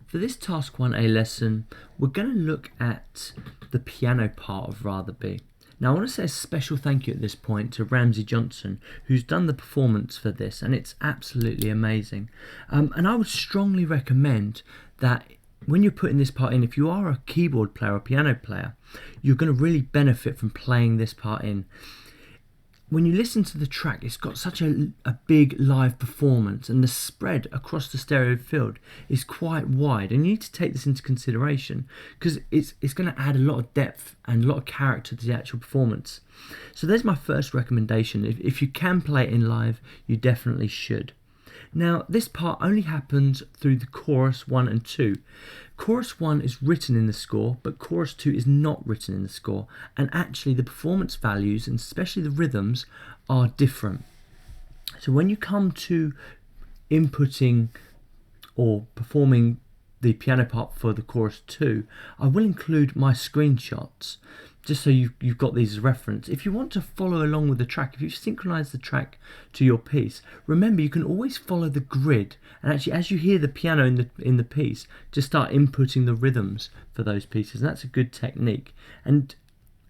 For this Task 1A lesson, we're going to look at the piano part of Rather Be. Now I want to say a special thank you at this point to Ramsey Johnson, who's done the performance for this, and it's absolutely amazing. And I would strongly recommend that when you're putting this part in, if you are a keyboard player or piano player, you're going to really benefit from playing this part in. When you listen to the track, it's got such a big live performance, and the spread across the stereo field is quite wide, and you need to take this into consideration because it's going to add a lot of depth and a lot of character to the actual performance. So there's my first recommendation. If you can play it in live, you definitely should. Now this part only happens through the chorus 1 and 2. Chorus 1 is written in the score, but chorus 2 is not written in the score, and actually the performance values, and especially the rhythms, are different. So when you come to inputting or performing the piano part for the chorus 2, I will include my screenshots just so you've got these as reference. If you want to follow along with the track, if you synchronize the track to your piece, remember you can always follow the grid, and actually as you hear the piano in the piece, just start inputting the rhythms for those pieces, and that's a good technique. And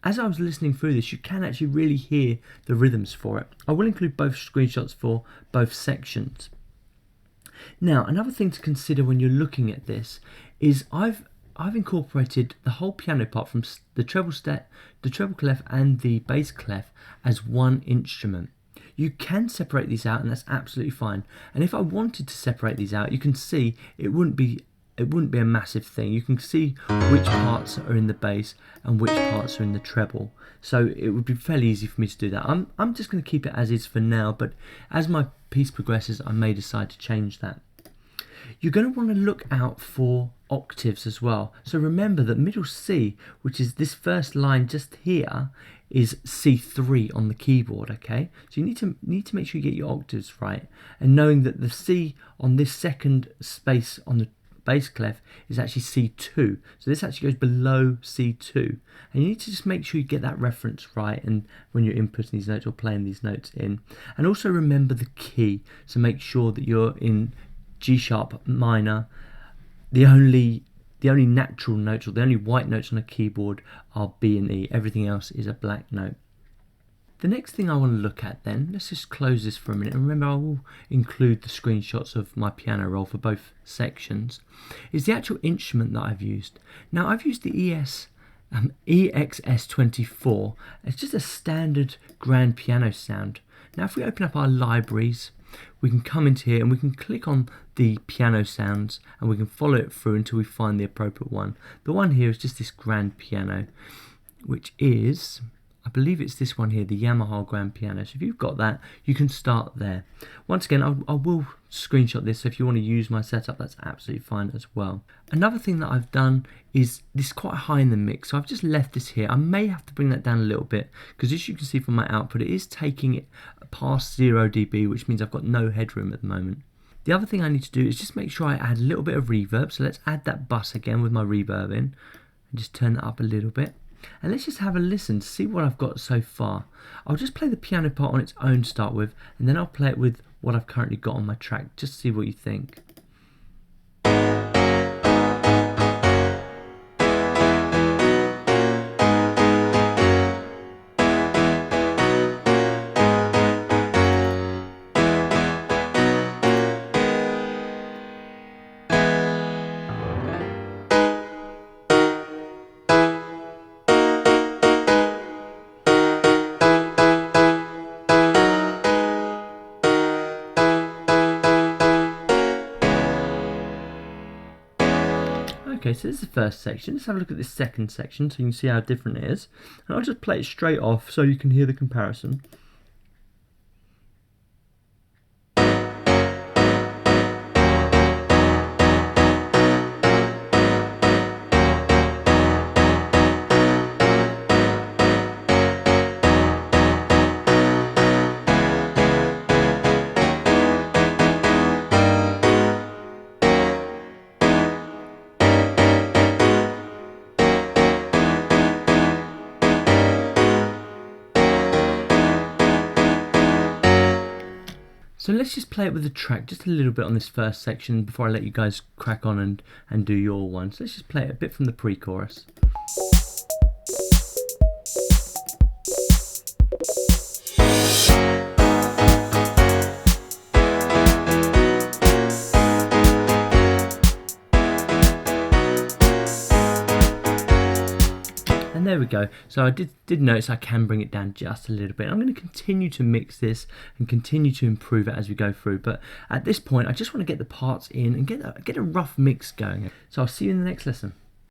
as I was listening through this, you can actually really hear the rhythms for it. I will include both screenshots for both sections. Now another thing to consider when you're looking at this is I've incorporated the whole piano part from the treble clef and the bass clef as one instrument. You can separate these out, and that's absolutely fine. And if I wanted to separate these out, you can see it wouldn't be a massive thing. You can see which parts are in the bass and which parts are in the treble. So it would be fairly easy for me to do that. I'm just going to keep it as is for now, but as my piece progresses, I may decide to change that. You're going to want to look out for octaves as well. So remember that middle C, which is this first line just here, is C3 on the keyboard, okay? So you need to make sure you get your octaves right, and knowing that the C on this second space on the bass clef is actually C2. So this actually goes below C2. And you need to just make sure you get that reference right, and when you're inputting these notes or playing these notes in. And also remember the key. So make sure that you're in G sharp minor. The only natural notes, or the only white notes on a keyboard, are B and E. Everything else is a black note. The next thing I want to look at then, let's just close this for a minute, and remember I will include the screenshots of my piano roll for both sections, is the actual instrument that I've used. Now I've used the EXS24. It's just a standard grand piano sound. Now if we open up our libraries, we can come into here and we can click on the piano sounds, and we can follow it through until we find the appropriate one. The one here is just this grand piano, which is, I believe it's this one here, the Yamaha grand piano. So if you've got that, you can start there. Once again, I will screenshot this, so if you want to use my setup, that's absolutely fine as well. Another thing that I've done is this is quite high in the mix, so I've just left this here. I may have to bring that down a little bit, because as you can see from my output, it is taking it past 0 dB, which means I've got no headroom at the moment. The other thing I need to do is just make sure I add a little bit of reverb. So let's add that bus again with my reverb in, and just turn it up a little bit. And let's just have a listen to see what I've got so far. I'll just play the piano part on its own to start with, and then I'll play it with what I've currently got on my track, just to see what you think. Okay, so this is the first section. Let's have a look at this second section so you can see how different it is. And I'll just play it straight off so you can hear the comparison. So let's just play it with the track just a little bit on this first section before I let you guys crack on and do your one. So let's just play it a bit from the pre-chorus. And there we go. So I did notice I can bring it down just a little bit. I'm going to continue to mix this and continue to improve it as we go through. But at this point, I just want to get the parts in and get a rough mix going. So I'll see you in the next lesson.